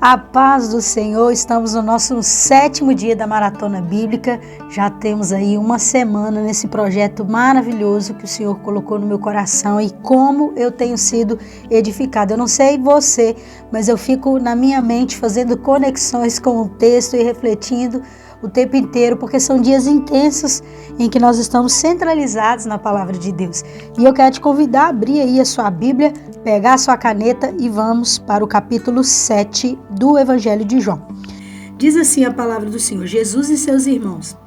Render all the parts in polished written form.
A paz do Senhor, estamos no nosso 7º dia da Maratona Bíblica, já temos aí uma semana nesse projeto maravilhoso que o Senhor colocou no meu coração e como eu tenho sido edificado. Eu não sei você, mas eu fico na minha mente fazendo conexões com o texto e refletindo o tempo inteiro, porque são dias intensos em que nós estamos centralizados na palavra de Deus. E eu quero te convidar a abrir aí a sua Bíblia, pegar a sua caneta e vamos para o capítulo 7 do Evangelho de João. Diz assim a palavra do Senhor: Jesus e seus irmãos.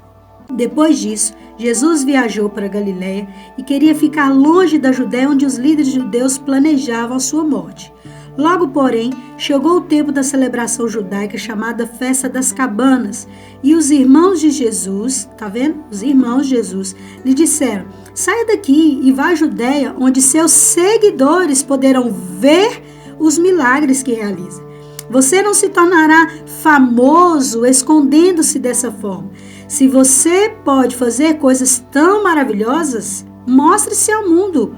Depois disso, Jesus viajou para Galiléia e queria ficar longe da Judéia, onde os líderes judeus planejavam a sua morte. Logo, porém, chegou o tempo da celebração judaica chamada Festa das Cabanas, e os irmãos de Jesus, tá vendo? Os irmãos de Jesus lhe disseram: saia daqui e vá à Judéia, onde seus seguidores poderão ver os milagres que realiza. Você não se tornará famoso escondendo-se dessa forma. Se você pode fazer coisas tão maravilhosas, mostre-se ao mundo.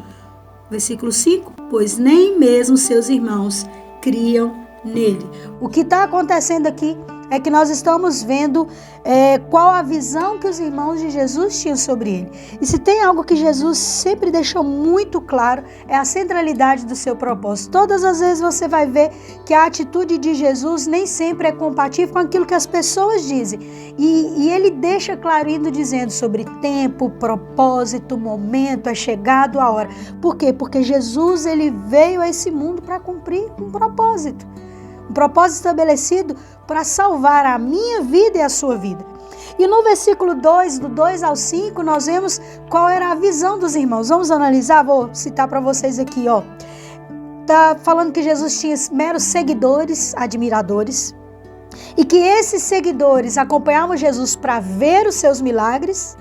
Versículo 5, pois nem mesmo seus irmãos criam nele. O que está acontecendo aqui é que nós estamos vendo qual a visão que os irmãos de Jesus tinham sobre ele. E se tem algo que Jesus sempre deixou muito claro, é a centralidade do seu propósito. Todas as vezes você vai ver que a atitude de Jesus nem sempre é compatível com aquilo que as pessoas dizem. E ele deixa claro indo dizendo sobre tempo, propósito, momento, é chegado a hora. Por quê? Porque Jesus ele veio a esse mundo para cumprir um propósito. Um propósito estabelecido para salvar a minha vida e a sua vida. E no versículo 2, do 2 ao 5, nós vemos qual era a visão dos irmãos. Vamos analisar, vou citar para vocês aqui, ó. Tá falando que Jesus tinha meros seguidores, admiradores, e que esses seguidores acompanhavam Jesus para ver os seus milagres,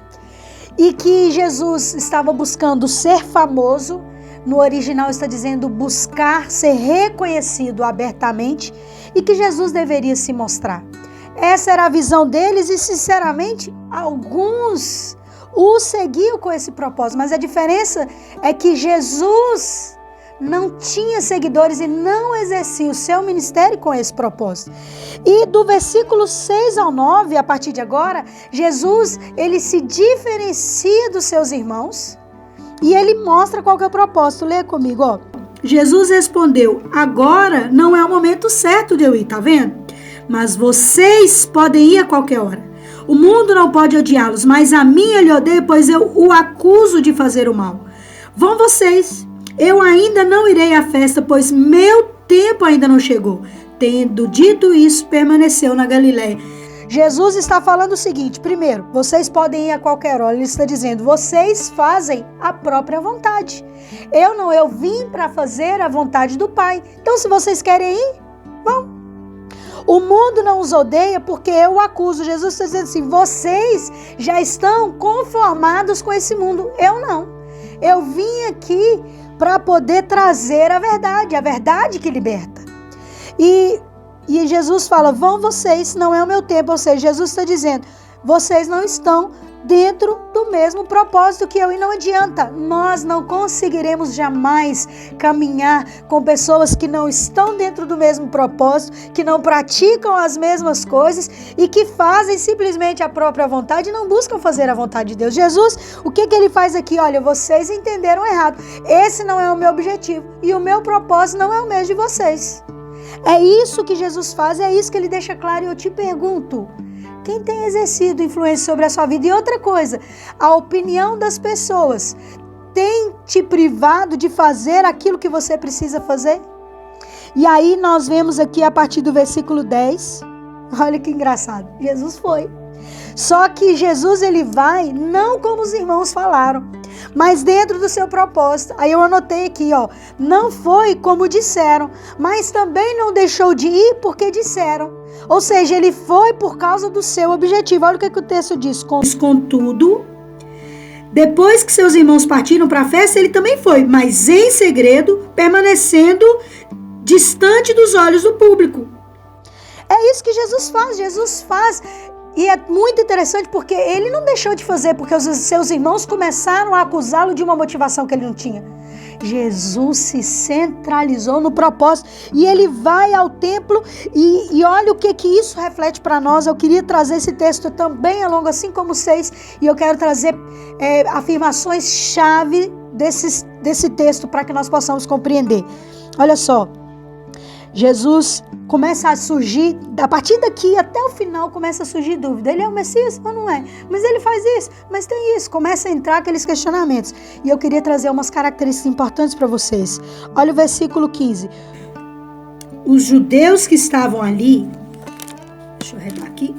e que Jesus estava buscando ser famoso. No original está dizendo buscar ser reconhecido abertamente e que Jesus deveria se mostrar. Essa era a visão deles e, sinceramente, alguns o seguiam com esse propósito. Mas a diferença é que Jesus não tinha seguidores e não exercia o seu ministério com esse propósito. E do versículo 6 ao 9, a partir de agora, Jesus ele se diferencia dos seus irmãos. E ele mostra qual que é o propósito. Lê comigo, ó. Jesus respondeu: agora não é o momento certo de eu ir, tá vendo? Mas vocês podem ir a qualquer hora. O mundo não pode odiá-los, mas a mim ele odeia, pois eu o acuso de fazer o mal. Vão vocês. Eu ainda não irei à festa, pois meu tempo ainda não chegou. Tendo dito isso, permaneceu na Galiléia. Jesus está falando o seguinte: primeiro, vocês podem ir a qualquer hora. Ele está dizendo, vocês fazem a própria vontade. Eu vim para fazer a vontade do Pai. Então, se vocês querem ir, vão. O mundo não os odeia porque eu o acuso. Jesus está dizendo assim, vocês já estão conformados com esse mundo. Eu não. Eu vim aqui para poder trazer a verdade que liberta. E Jesus fala, vão vocês, não é o meu tempo. Ou seja, Jesus está dizendo, vocês não estão dentro do mesmo propósito que eu. E não adianta, nós não conseguiremos jamais caminhar com pessoas que não estão dentro do mesmo propósito, que não praticam as mesmas coisas e que fazem simplesmente a própria vontade e não buscam fazer a vontade de Deus. Jesus, o que ele faz aqui? Olha, vocês entenderam errado. Esse não é o meu objetivo e o meu propósito não é o mesmo de vocês. É isso que Jesus faz, é isso que ele deixa claro. E eu te pergunto, quem tem exercido influência sobre a sua vida? E outra coisa, a opinião das pessoas tem te privado de fazer aquilo que você precisa fazer? E aí nós vemos aqui a partir do versículo 10, olha que engraçado, Jesus foi. Só que Jesus ele vai não como os irmãos falaram, mas dentro do seu propósito. Aí eu anotei aqui, ó, não foi como disseram, mas também não deixou de ir porque disseram. Ou seja, ele foi por causa do seu objetivo. Olha o que o texto diz. Contudo, depois que seus irmãos partiram para a festa, ele também foi, mas em segredo, permanecendo distante dos olhos do público. É isso que Jesus faz. Jesus faz E é muito interessante porque ele não deixou de fazer, porque os seus irmãos começaram a acusá-lo de uma motivação que ele não tinha. Jesus se centralizou no propósito e ele vai ao templo e olha o que isso reflete para nós. Eu queria trazer esse texto também ao longo, assim como 6, e eu quero trazer afirmações-chave desse texto para que nós possamos compreender. Olha só, Jesus começa a surgir, a partir daqui até o final começa a surgir dúvida. Ele é o Messias ou não é? Mas ele faz isso, mas tem isso. Começa a entrar aqueles questionamentos. E eu queria trazer umas características importantes para vocês. Olha o versículo 15. Os judeus que estavam ali, deixa eu arredar aqui,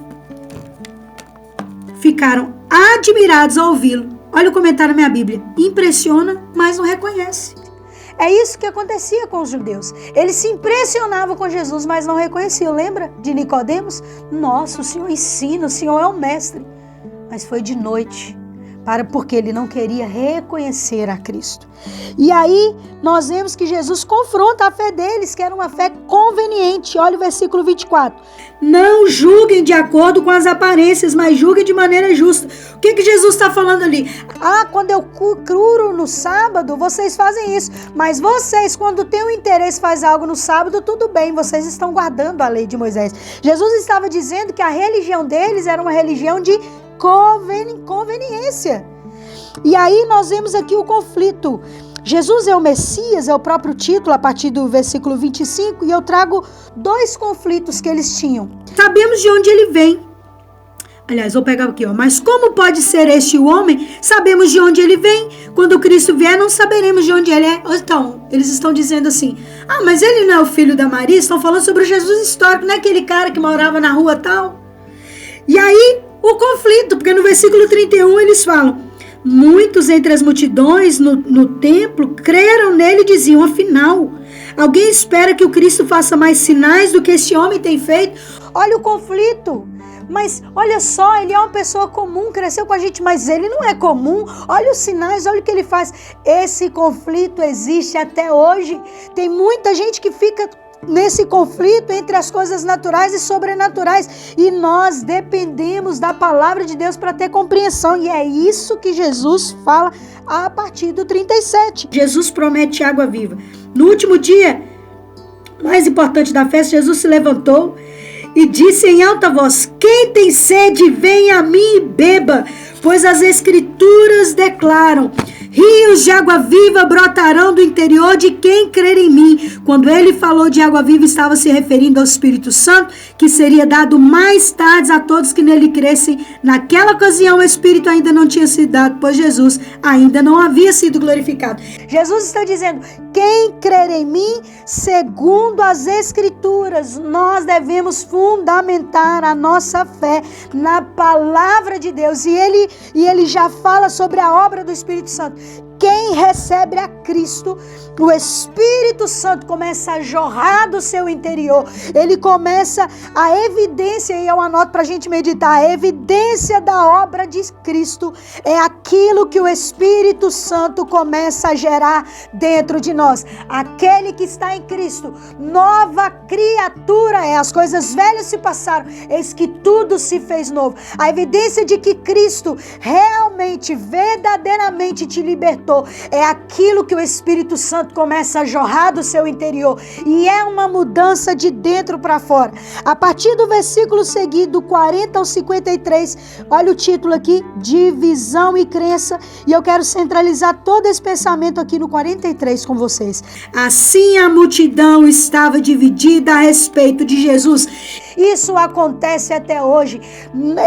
ficaram admirados ao ouvi-lo. Olha o comentário na minha Bíblia. Impressiona, mas não reconhece. É isso que acontecia com os judeus. Eles se impressionavam com Jesus, mas não reconheciam. Lembra de Nicodemos? Nossa, o Senhor ensina, o Senhor é o mestre. Mas foi de noite, porque ele não queria reconhecer a Cristo. E aí nós vemos que Jesus confronta a fé deles, que era uma fé conveniente. Olha o versículo 24. Não julguem de acordo com as aparências, mas julguem de maneira justa. O que Jesus está falando ali? Quando eu curo no sábado, vocês fazem isso. Mas vocês, quando têm um interesse, faz algo no sábado, tudo bem, vocês estão guardando a lei de Moisés. Jesus estava dizendo que a religião deles era uma religião de conveniência. E aí nós vemos aqui o conflito. Jesus é o Messias, é o próprio título a partir do versículo 25, e eu trago 2 conflitos que eles tinham. Sabemos de onde ele vem. Aliás, vou pegar aqui, mas como pode ser este o homem? Sabemos de onde ele vem. Quando Cristo vier, não saberemos de onde ele é. Então, eles estão dizendo assim, mas ele não é o filho da Maria? Estão falando sobre o Jesus histórico, não é aquele cara que morava na rua tal? E aí, o conflito, porque no versículo 31 eles falam, muitos entre as multidões no templo creram nele e diziam, afinal, alguém espera que o Cristo faça mais sinais do que este homem tem feito? Olha o conflito. Mas olha só, ele é uma pessoa comum, cresceu com a gente, mas ele não é comum. Olha os sinais, olha o que ele faz. Esse conflito existe até hoje. Tem muita gente que fica nesse conflito entre as coisas naturais e sobrenaturais. E nós dependemos da palavra de Deus para ter compreensão. E é isso que Jesus fala a partir do 37. Jesus promete água viva. No último dia, mais importante da festa, Jesus se levantou e disse em alta voz, quem tem sede, venha a mim e beba, pois as escrituras declaram, rios de água viva brotarão do interior de quem crer em mim. Quando ele falou de água viva, estava se referindo ao Espírito Santo, que seria dado mais tarde a todos que nele crescem. Naquela ocasião, o Espírito ainda não tinha sido dado, pois Jesus ainda não havia sido glorificado. Jesus está dizendo, quem crer em mim, segundo as Escrituras, nós devemos fundamentar a nossa fé na palavra de Deus. E ele já fala sobre a obra do Espírito Santo. Quem recebe a Cristo, o Espírito Santo começa a jorrar do seu interior. Ele começa a evidência, e eu anoto para a gente meditar, a evidência da obra de Cristo é aquilo que o Espírito Santo começa a gerar dentro de nós. Aquele que está em Cristo, nova criatura é. As coisas velhas se passaram, eis que tudo se fez novo. A evidência de que Cristo realmente, verdadeiramente te libertou é aquilo que o Espírito Santo começa a jorrar do seu interior, e é uma mudança de dentro para fora. A partir do versículo seguido, 40 ao 53, olha o título aqui, divisão e crença, e eu quero centralizar todo esse pensamento aqui no 43 com vocês. Assim a multidão estava dividida a respeito de Jesus. Isso acontece até hoje.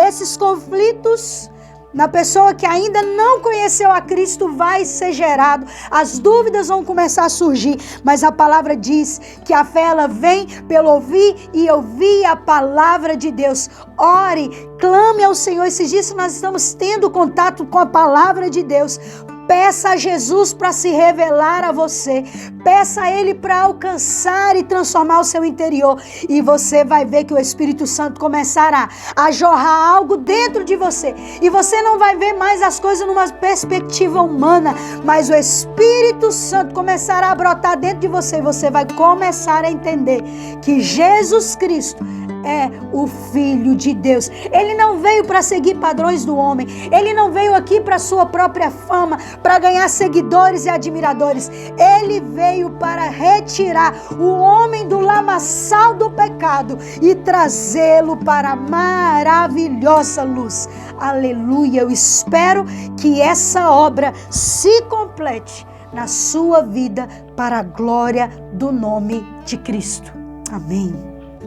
Esses conflitos na pessoa que ainda não conheceu a Cristo vai ser gerado, as dúvidas vão começar a surgir, mas a palavra diz que a fé ela vem pelo ouvir e ouvir a palavra de Deus. Ore, clame ao Senhor. Esses dias nós estamos tendo contato com a palavra de Deus. Peça a Jesus para se revelar a você. Peça a Ele para alcançar e transformar o seu interior. E você vai ver que o Espírito Santo começará a jorrar algo dentro de você. E você não vai ver mais as coisas numa perspectiva humana, mas o Espírito Santo começará a brotar dentro de você. E você vai começar a entender que Jesus Cristo é o Filho de Deus. Ele não veio para seguir padrões do homem. Ele não veio aqui para sua própria fama, para ganhar seguidores e admiradores. Ele veio para retirar o homem do lamaçal do pecado e trazê-lo para a maravilhosa luz. Aleluia! Eu espero que essa obra se complete na sua vida para a glória do nome de Cristo. Amém.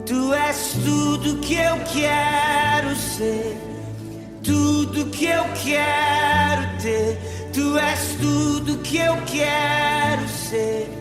Tu és tudo que eu quero ser, tudo que eu quero ter. Tu és tudo que eu quero ser.